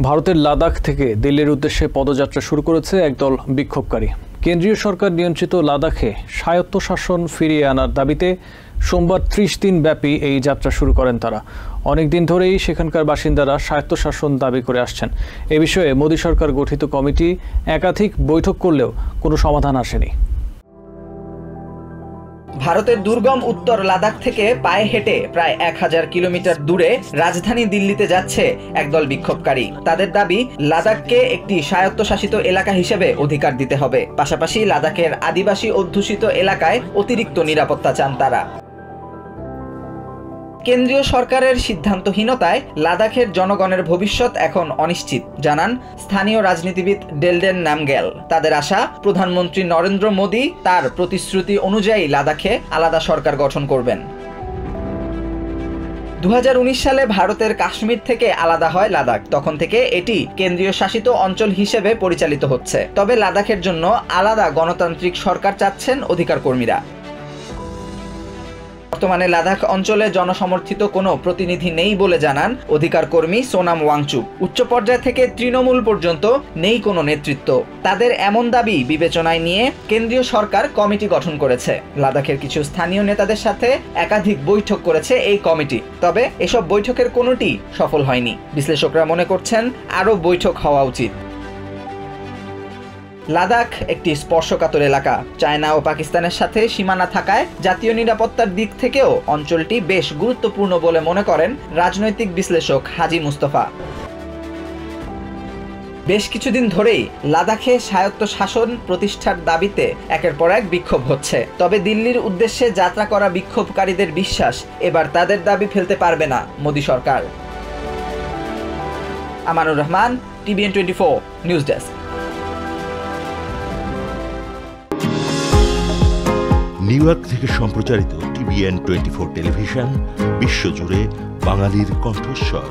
ভারতের লাদাখ থেকে দিল্লির উদ্দেশ্যে পদযাত্রা শুরু করেছে একদল বিক্ষোভকারী। কেন্দ্রীয় সরকার নিয়ন্ত্রিত লাদাখে স্বায়ত্তশাসন ফিরিয়ে আনার দাবিতে সোমবার ৩০ দিন ব্যাপী এই যাত্রা শুরু করেন তারা। অনেক দিন ধরেই সেখানকার বাসিন্দারা স্বায়ত্তশাসন দাবি করে আসছেন। এ বিষয়ে মোদী সরকার গঠিত কমিটি একাধিক বৈঠক করলেও কোনো সমাধান আসেনি। ভারতের দুর্গম উত্তর লাদাখ থেকে পায়ে হেঁটে প্রায় ১০০০ কিলোমিটার দূরে রাজধানী দিল্লিতে যাচ্ছে একদল বিক্ষোভকারী। তাদের দাবি, লাদাখকে একটি স্বায়ত্তশাসিত এলাকা হিসেবে অধিকার দিতে হবে। পাশাপাশি লাদাখের আদিবাসী অধ্যুষিত এলাকায় অতিরিক্ত নিরাপত্তা চান তারা। কেন্দ্রীয় সরকারের সিদ্ধান্তহীনতায় লাদাখের জনগণের ভবিষ্যৎ এখন অনিশ্চিত, জানান স্থানীয় রাজনীতিবিদ ডেলডেন নামগ্যাল। তাদের আশা, প্রধানমন্ত্রী নরেন্দ্র মোদী তার প্রতিশ্রুতি অনুযায়ী লাদাখে আলাদা সরকার গঠন করবেন। ২০১৯ সালে ভারতের কাশ্মীর থেকে আলাদা হয় লাদাখ। তখন থেকে এটি কেন্দ্রীয় শাসিত অঞ্চল হিসেবে পরিচালিত হচ্ছে। তবে লাদাখের জন্য আলাদা গণতান্ত্রিক সরকার চাচ্ছেন অধিকার কর্মীরা। বর্তমানে লাদাখ অঞ্চলে জনসমর্থিত কোনো প্রতিনিধি নেই বলে জানান অধিকার কর্মী সোনাম ওয়াংচুক। উচ্চ পর্যায় থেকে তৃণমূল পর্যন্ত নেই কোনো নেতৃত্ব। তাদের এমন দাবি বিবেচনায় নিয়ে কেন্দ্রীয় সরকার কমিটি গঠন করেছে। লাদাখের কিছু স্থানীয় নেতাদের সাথে একাধিক বৈঠক করেছে এই কমিটি। তবে এসব বৈঠকের কোনোটি সফল হয়নি। বিশ্লেষকরা মনে করছেন আরও বৈঠক হওয়া উচিত। লাদাখ একটি স্পর্শকাতর এলাকা। চায়না ও পাকিস্তানের সাথে সীমানা থাকায় জাতীয় নিরাপত্তার দিক থেকেও অঞ্চলটি বেশ গুরুত্বপূর্ণ বলে মনে করেন রাজনৈতিক বিশ্লেষক হাজি মুস্তফা। বেশ কিছুদিন ধরেই লাদাখে স্বায়ত্তশাসন প্রতিষ্ঠার দাবিতে একের পর এক বিক্ষোভ হচ্ছে। তবে দিল্লির উদ্দেশ্যে যাত্রা করা বিক্ষোভকারীদের বিশ্বাস, এবার তাদের দাবি ফেলতে পারবে না মোদী সরকার। Amanur Rahman, TVN 24 news desk. New York থেকে সম্প্রচারিত TVN 24 টেলিভিশন বিশ্বজুড়ে বাঙালির কণ্ঠস্বর।